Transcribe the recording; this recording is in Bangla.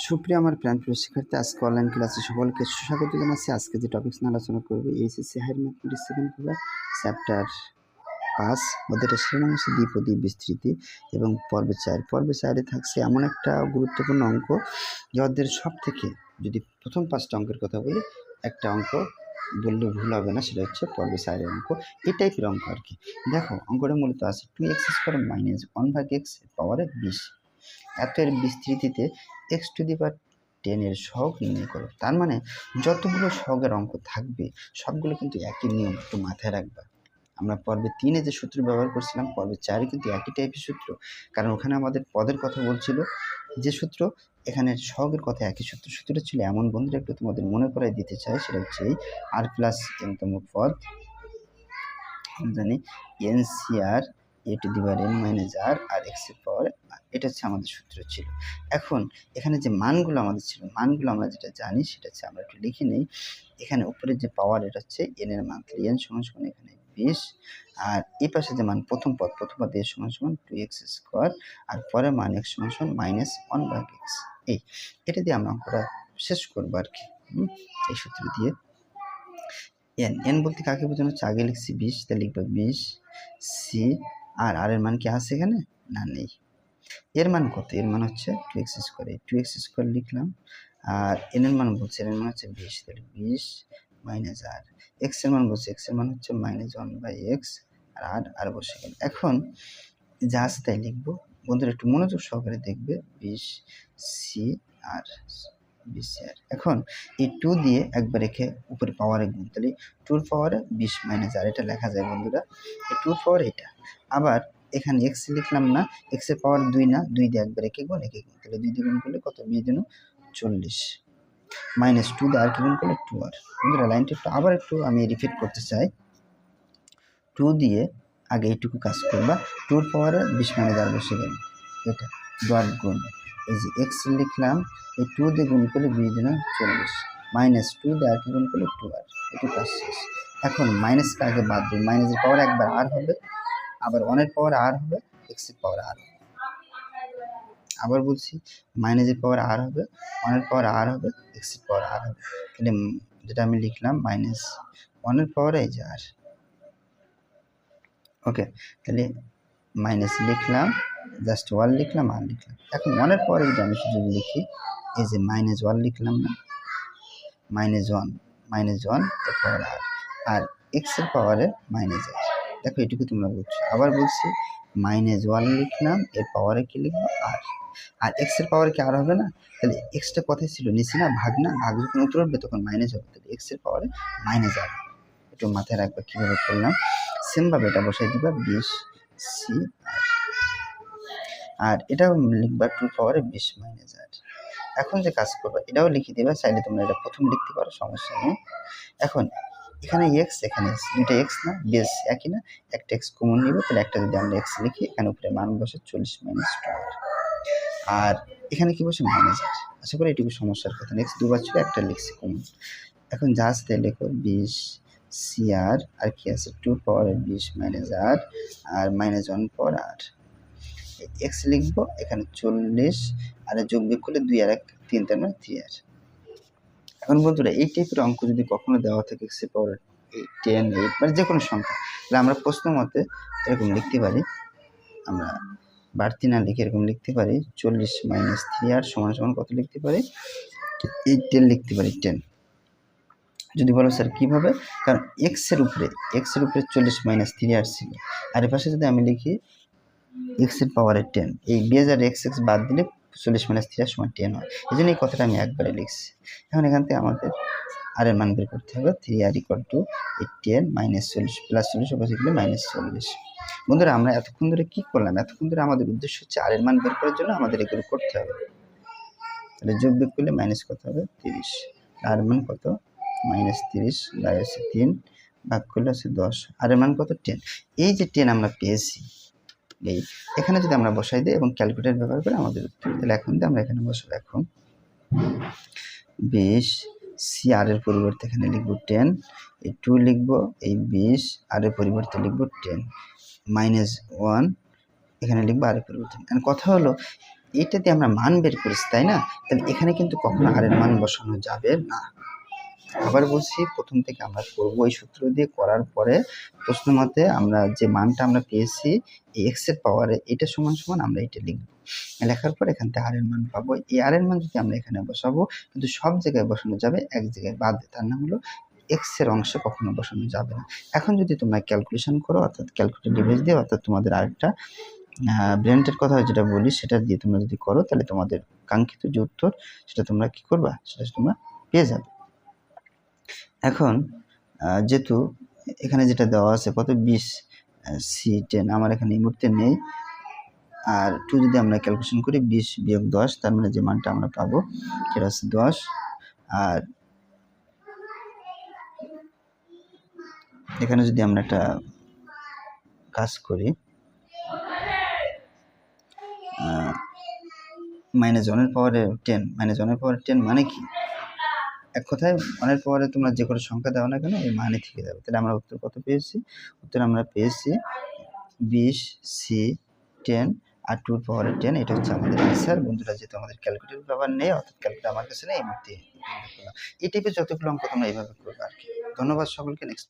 সুপ্রিয় আমার প্রাণপ্রিয় শিক্ষার্থী, আজকে অনলাইন ক্লাসে সকলকে সুস্বাগত জানাচ্ছি। আজকে যে টপিকস নিয়ে আলোচনা করবো HSC higher mathematics second paper chapter 5 ওদের শিরোনাম হচ্ছে দ্বিপদী বিস্তৃতি এবং পর্বে 4 থাকছে এমন একটা গুরুত্বপূর্ণ অঙ্ক যাদের সব থেকে, যদি প্রথম 5টা অঙ্কের কথা বলি, একটা অঙ্ক বললে ভুল হবে না, সেটা হচ্ছে পর্বে 4 অঙ্ক। এই টাইপের অঙ্ক আর কি। দেখো, অঙ্কটা মূলত আছে 2x² - 1/x পাওয়ারে 20 এত এর বিস্তৃতিতে x⁻10 এর সহগ নির্ণয় করো। তার মানে যতগুলো সহগের অঙ্ক থাকবে সবগুলো কিন্তু একই নিয়ম, একটু মাথায় রাখবা। আমরা পর্বে 3 যে সূত্র ব্যবহার করছিলাম, পর্বে 4 কিন্তু একই টাইপের সূত্র, কারণ ওখানে আমাদের পদের কথা বলছিল যে সূত্র, এখানে সহগের কথা একই সূত্রটা ছিল এমন। বন্ধুরা, একটু তোমাদের মনে করাই দিতে চাই, সেটা হচ্ছে এই r+n তম পদ, জানি NCR a⁻n - r আর x এর পাওয়ার, এটা হচ্ছে আমাদের সূত্র ছিল। এখন এখানে যে মানগুলো আমাদের ছিল, মানগুলো আমরা যেটা জানি সেটা হচ্ছে, আমরা একটু লিখে নেই। এখানে উপরে যে পাওয়ার, এটা হচ্ছে n এর মান, n = এখানে 20, আর এই পাশে যে মান প্রথম পদ a = 2x², আর পরের মান x = -1/x। এটা দিয়ে আমরা অঙ্কটা শেষ করবো আর কি, এই সূত্র দিয়ে। n বলতে কাকে বোঝানো হচ্ছে? আগে লিখছি 20, তাহলে লিখবো 20 সি, আর এর মান কি আছে এখানে? না, নেই। এর মান কত? এর মান হচ্ছে 2x², 2x² লিখলাম। আর n এর মান বলছে, এর মান হচ্ছে 20, তাহলে 20 - r। x এর মান বলছে, x এর মান হচ্ছে -1/x, আর বসে গেল। এখন যা আছে তাই লিখবো। বন্ধুরা একটু মনোযোগ সহকারে দেখবে, 20 সি আর 20 আর। এখন এই 2 দিয়ে একবার রেখে উপরে পাওয়ারে গুণ, তাহলে 2 পাওয়ারে 20 - r, এটা লেখা যায় বন্ধুরা। এই 2 পাওয়ার এটা। আবার এখানে x লিখলাম না, x এর পাওয়ার 2 না, 2 দিয়ে একবার একে গুণ, তাহলে 2 দিয়ে গুণ করলে কত? 20 × 40 -2 দিয়ে আর কি গুণ করলে 2r। বন্ধুরা লাইনটা আবার একটু আমি রিপিট করতে চাই। 2 দিয়ে আগে এইটুকু কাজ করবা, 2 পাওয়ারে 20 - r বসে গেল, এটা ডট গুণ, এই যে x লিখলাম, এই 2 দিয়ে গুণ করলে 20 × 40 -2 দিয়ে আর কি গুণ করলে 2r, একটু কাজ শেষ। এখন মাইনাসকে আগে বাদ দিই, মাইনাসের পাওয়ার একবার r হবে, আবার 1 এর পাওয়ার r হবে, x এর পাওয়ার r। আবার বলছি, মাইনাসের পাওয়ার r হবে, 1 এর পাওয়ার r হবে, x এর পাওয়ার r হবে। তাহলে যেটা আমি লিখলাম -1 এর পাওয়ার এই যে r। ওকে, তাহলে মাইনাস লিখলাম, জাস্ট 1 লিখলাম, আর লিখলাম। এখন 1 এর পাওয়ারে যদি আমি শুধু লিখি, এই যে -1 লিখলাম না, -1 এর পাওয়ার r, আর x এর পাওয়ারে -r। দেখো এটুকু তোমরা বুঝছো। আবার বলছি, -1 লিখলাম, এর পাওয়ারে কি লিখবো? r, আর x এর পাওয়ারে কি r হবে না? তাহলে এক্সটা কথাই ছিল, নিচে না ভাগ, না ভাগ যখন উপরে উঠবে তখন মাইনাস হবে, তাহলে x এর পাওয়ারে -r। একটু মাথায় রাখবা কীভাবে করলাম। সেমভাবে এটা বসাই দিবা, 20 সি আর এটাও লিখবা 2 পাওয়ারে 20 - r। এখন যে কাজ করবা, এটাও লিখে দিবা, চাইলে তোমরা এটা প্রথম লিখতে পারো, সমস্যা নেই। এখন এখানে x, এখানে x, দুইটা x না, বেস একই না, একটা x কমন নিব, তাহলে একটা যদি আমরা x লিখি, এখানে উপরে মান বসে 40 - 2r, আর এখানে কি বসে? -r। আশা করি এটুকু সমস্যার কথা নেই, x দুবার ছিল, একটা লিখছি কমন। এখন যা আসতে লেখো 20 CR, আর কি আছে? 2 পাওয়ারে 20 - r, আর -1 পাওয়ার r। x লিখবো, এখানে 40, আর যোগ বিয়োগ করলে 2 আর 1 3, তার মানে 3r। এখন বন্ধুরা এই টাইপের অঙ্ক যদি কখনো দেওয়া থাকে x এর পাওয়ার 10, 8, মানে যে কোনো সংখ্যা, তাহলে আমরা প্রশ্ন মতে এরকম লিখতে পারি, আমরা বাড়তি না লিখে এরকম লিখতে পারি, 40 - 3r = কত লিখতে পারি? 10 লিখতে পারি, 10। যদি বলো স্যার কীভাবে? কারণ x এর উপরে 40 - 3r ছিল, আর এর পাশে যদি আমি লিখি x এর পাওয়ারে 10, এই বেজ আর x বাদ দিলে 40 - 3r = 10 হয়। এই জন্য এই কথাটা আমি একবারে লিখছি। এখন এখান থেকে আমাদের আর এর মান বের করতে হবে, 3r = 10 - 40 + 40 বসে গেলে -40। বন্ধুরা আমরা এতক্ষণ ধরে কি করলাম? এতক্ষণ ধরে আমাদের উদ্দেশ্য হচ্ছে আর এর মান বের করার জন্য আমাদের এগুলো করতে হবে। তাহলে যোগ বিয়োগ করলে মাইনাস কত হবে? 30। আর এর মান কত? -30, বাইরে আছে 3, ভাগ করলে আছে 10, আর এর মান কত? 10। এই যে 10 আমরা পেয়েছি, এখানে যদি আমরা বসাই দিই এবং ক্যালকুলেটর ব্যবহার করে আমাদের উত্তর, তাহলে এখন আমরা এখানে বসাবো। এখন 20 সি, আর এর পরিবর্তে এখানে লিখবো 10, এই 2 লিখবো, এই 20 আর এর পরিবর্তে লিখবো 10, -1 এখানে লিখবো আর এর পরিবর্তে। কথা হলো এইটাতে আমরা মান বের করেছি, তাই না? তাহলে এখানে কিন্তু কখনো আর এর মান বসানো যাবে না। আবার বলছি, প্রথম থেকে আমরা করব এই সূত্র দিয়ে করার পরে প্রশ্ন মতে আমরা যে মানটা আমরা পেয়েছি এই এক্স এর পাওয়ারে এটা সমান সমান আমরা এটা লিখবো। লেখার পর এখান থেকে আর এর মান পাবো। এই আর এর মান যদি আমরা এখানে বসাবো, কিন্তু সব জায়গায় বসানো যাবে, এক জায়গায় বাদ, তার নাম হলো এক্স এর অংশে কখনো বসানো যাবে না। এখন যদি তোমরা ক্যালকুলেশন করো, অর্থাৎ ক্যালকুলেটর ডিভাইস দিয়ে, অর্থাৎ তোমাদের আরেকটা ব্র্যান্ডের কথা যেটা বলি সেটা দিয়ে তোমরা যদি করো, তাহলে তোমাদের কাঙ্ক্ষিত যে উত্তর সেটা তোমরা কি করবা, সেটা তোমরা পেয়ে যাবে। এখন যেহেতু এখানে যেটা দেওয়া আছে কত 20 C10 আমার এখানে এই মুহূর্তে নেই, আর 2 যদি আমরা ক্যালকুলেশন করি 20 বিয়োগ 10, তার মানে যে মানটা আমরা পাবো সেটা হচ্ছে 10। আর এখানে যদি আমরা একটা কাজ করি, -1 পাওয়ারে 10, -1 পাওয়ারে 10 মানে কি? এক কথায় 1 এর পাওয়ারে তোমরা যে কোনো সংখ্যা দাও না কেন এই মানে থেকে যাবে। তাহলে আমরা উত্তর কত পেয়েছি? উত্তর আমরা পেয়েছি 20 C10 আর 2 এর পাওয়ারে 10। এটা হচ্ছে আমাদের অ্যান্সার। বন্ধুরা, যেহেতু আমাদের ক্যালকুলেটর ব্যবহার নেই, অর্থাৎ ক্যালকুলেটর আমার কাছে নেই, এই মুহূর্তে এই টাইপের যতগুলো অঙ্ক তোমরা এইভাবে করবে আর কি। ধন্যবাদ সকলকে। নেক্সট